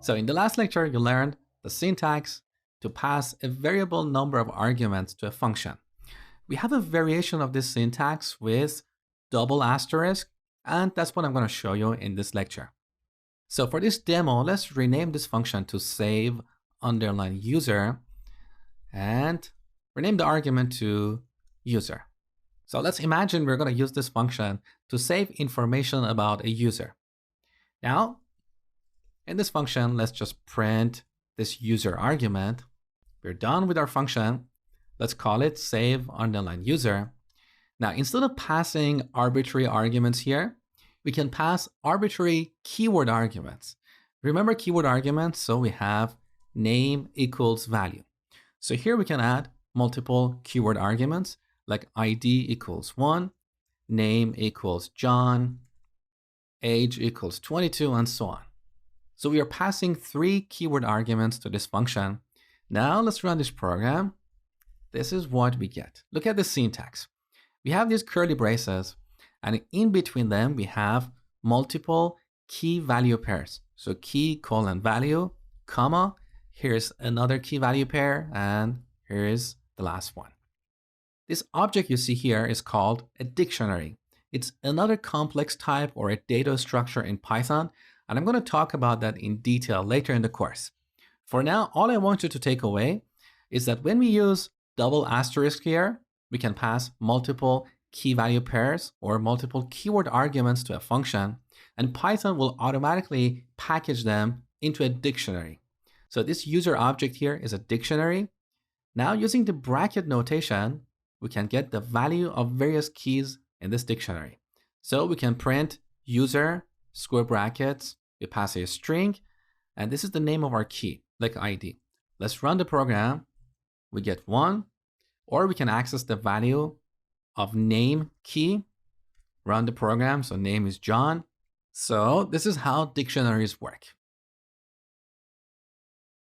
So in the last lecture, you learned the syntax to pass a variable number of arguments to a function. We have a variation of this syntax with double asterisk, and that's what I'm going to show you in this lecture. So for this demo, let's rename this function to save underline user and rename the argument to user. So let's imagine we're going to use this function to save information about a user. Now, in this function, let's just print this user argument. We're done with our function. Let's call it save underline user. Now, instead of passing arbitrary arguments here, we can pass arbitrary keyword arguments. Remember keyword arguments? So we have name equals value. So here we can add multiple keyword arguments like ID equals 1, name equals John, age equals 22, and so on. So we are passing 3 keyword arguments to this function. Now let's run this program. This is what we get. Look at the syntax. We have these curly braces, and in between them, we have multiple key value pairs. So key colon value, comma, here's another key value pair, and here's the last one. This object you see here is called a dictionary. It's another complex type or a data structure in Python, and I'm going to talk about that in detail later in the course. For now, all I want you to take away is that when we use double asterisk here, we can pass multiple key value pairs or multiple keyword arguments to a function, and Python will automatically package them into a dictionary. So this user object here is a dictionary. Now using the bracket notation, we can get the value of various keys in this dictionary. So we can print user, square brackets, we pass a string, and this is the name of our key, like ID. Let's run the program. We get 1, or we can access the value of name key, run the program. So name is John. So this is how dictionaries work.